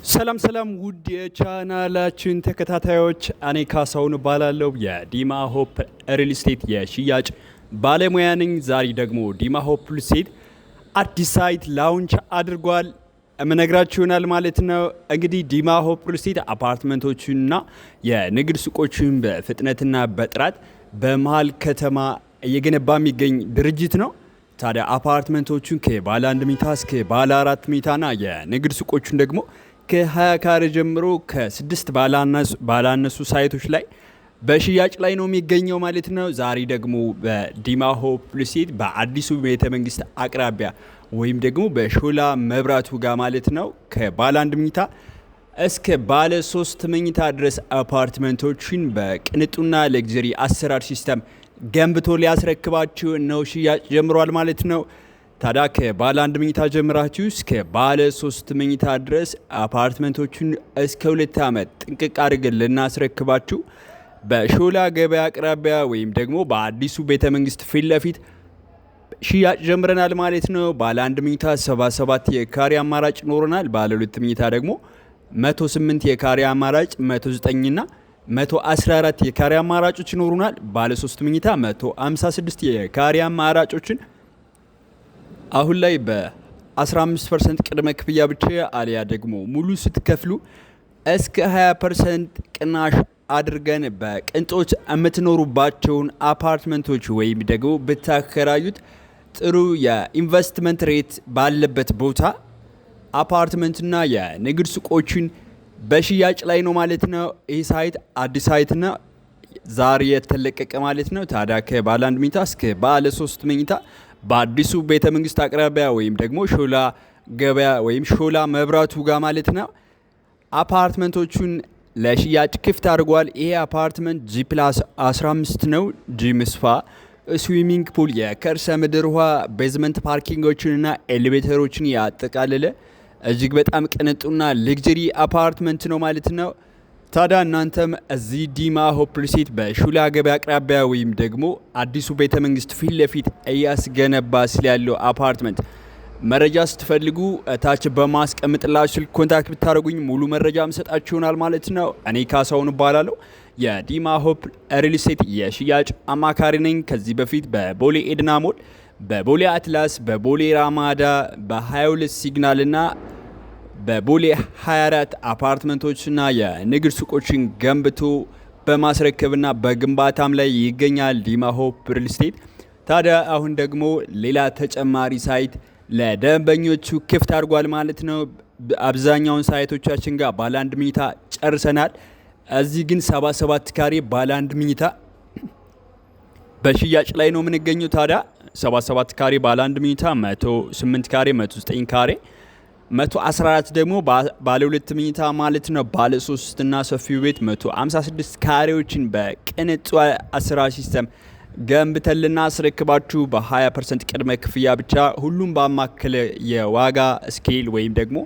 ሰላም ውድ የቻናላችን ተከታታዮች፣ እኔ ካሳሁን እባላለሁ። የዲማ ሆፕ ሪል ስቴት የሽያጭ ባለሙያ ነኝ። ዛሬ ደግሞ ዲማ ሆፕ ሪል ስቴት አዲስ ሳይት ላውንች አድርጓል። እምነግራችሁ ይሆናል ማለት ነው። እንግዲህ ዲማ ሆፕ ሪል ስቴት አፓርትመንቶችንና የንግድ ሱቆችን በፍጥነትና በጥራት በመሀል ከተማ እየገነባ የሚገኝ ድርጅት ነው። ታዲያ አፓርትመንቶቹን ከባለ 1 መኝታ እስከ ባለ 4 መኝታና የንግድ ሱቆቹን ደግሞ ከ20 ካሬ ጀምሮ ከ6 ባላነሱ ሳይቶች ላይ በሽያጭ ላይ ነው የሚገኘው ማለት ነው። ዛሬ ደግሞ በዲማ ሆፕ ሪል ስቴት በአዲሱ ቤተ መንግስት አቅራቢያ ወይም ደግሞ በሾላ መብራቱ ጋር ማለት ነው ከባለ 1 መኝታ እስከ ባለ 3 መኝታ ድረስ አፓርትመንቶችን በቅንጡና ለግዘሪ አሰራር ሲስተም ገንብቶ ሊያስረክባችሁ ነው ሽያጭ ጀምሯል ማለት ነው። ታዲያ ከባለ 1 መኝታ ጀምራችሁ እስከ ባለ 3 መኝታ ድረስ አፓርትመንቶቹን እስከ 2 ዓመት ጥንቅቅ አድርገን ልናስረክባችሁ በሾላ ገበያ አቅራቢያ ወይም ደግሞ በአዲሱ ቤተ መንግስት ፊት ለፊት ሽያጭ ጀምረናል ማለት ነው። ባለ 1 መኝታ 77 የካሬ አማራጭ ይኖረናል። ባለ 2 መኝታ ደግሞ 108 የካሬ አማራጭ፣ 109 እና 114 የካሬ አማራጮች ይኖሩናል። ባለ 3 መኝታ 156 የካሬ አማራጮችን አሁን ላይ በ15% ቅድመ ክፍያ ብቻ አሊያ ደግሞ ሙሉ ስትከፍሉ እስከ 20% ቅናሽ አድርገን በቅንጦት የምትኖሩባቸውን አፓርትመንቶች ወይም ደግሞ ብታከራዩት ጥሩ የኢንቨስትመንት ሬት ባለበት ቦታ አፓርትመንትና የንግድ ሱቆችን በሽያጭ ላይ ነው ማለት ነው። ይህ ሳይት አዲስ ሳይትና ዛሬ የተለቀቀ ማለት ነው። ታዲያ ከባለ 1 መኝታ እስከ ባለ 3 መኝታ በአዲሱ ቤተ መንግስት አቅራቢያ ወይም ደግሞ ሾላ ገበያ ወይም ሾላ መብራቱ ጋር ማለት ነው አፓርትመንቶቹን ለሽያጭ ክፍት አድርጓል። ይሄ አፓርትመንት G+15 ነው። ጂም ስፓ፣ ስዊሚንግ ፑል፣ የከርሰ ምድር ውሃ፣ ቤዝመንት ፓርኪንጎችንና ኤሌቬተሮችን ያጠቃለለ እጅግ በጣም ቅንጡና ሌግጀሪ አፓርትመንት ነው ማለት ነው። ታዲያ እናንተም እዚህ ዲማ ሆፕ ሪል ስቴት በሾላ ገበያ አቅራቢያ ወይም ደግሞ አዲሱ ቤተ መንግስት ፊት ለፊት እያስገነባ ስላለው አፓርትመንት መረጃ ስትፈልጉ ታች በማስቀምጥላችሁ ስልክ ኮንታክት ብታደርጉኝ ሙሉ መረጃ ምሰጣችሁ ይሆናል ማለት ነው። እኔ ካሳሁን እባላለሁ። የዲማ ሆፕ ሪል ስቴት የሽያጭ አማካሪ ነኝ። ከዚህ በፊት በቦሌ ኤድና ሞል፣ በቦሌ አትላስ፣ በቦሌ ራማዳ፣ በ22 ሲግናል እና በቦሌ 24 አፓርትመንቶችና የንግድ ሱቆችን ገንብቶ በማስረከብና በግንባታም ላይ ይገኛል ዲማ ሆፕ ሪል ስቴት። ታዲያ አሁን ደግሞ ሌላ ተጨማሪ ሳይት ለደንበኞቹ ክፍት አድርጓል ማለት ነው። አብዛኛውን ሳይቶቻችን ጋር ባለ 1 መኝታ ጨርሰናል። እዚህ ግን 77 ካሬ ባለ 1 መኝታ በሽያጭ ላይ ነው የምንገኘው። ታዲያ 77 ካሬ ባለ 1 መኝታ 108 ካሬ፣ 109 ካሬ፣ 114 ደግሞ ባለ 2 መኝታ ማለት ነው። ባለ 3 እና ሰፊው ቤት 156 ካሬዎችን በቅንጡ አሰራር ሲስተም ገንብተን ልናስረክባችሁ በ20% ቅድመ ክፍያ ብቻ ሁሉም ባማከለ የዋጋ ስኬል ወይም ደግሞ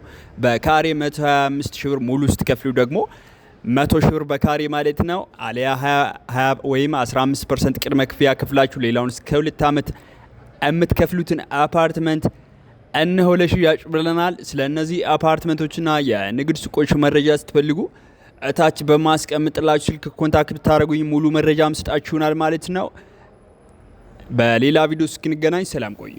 በካሬ 125 ሺህ ብር ሙሉ ስትከፍሉ ደግሞ 100 ሺህ ብር በካሬ ማለት ነው። አሊያ 20 ወይም 15% ቅድመ ክፍያ ከፍላችሁ ሌላውን እስከ 2 ዓመት የምትከፍሉትን አፓርትመንት እነሆ ለሽያጭ ብለናል። ስለነዚህ አፓርትመንቶችና የንግድ ሱቆች መረጃ ስትፈልጉ እታች በማስቀምጥላችሁ ስልክ ኮንታክት ብታደርጉኝ ሙሉ መረጃ ምሰጣችሁናል ማለት ነው። በሌላ ቪዲዮ እስክንገናኝ ሰላም ቆዩ።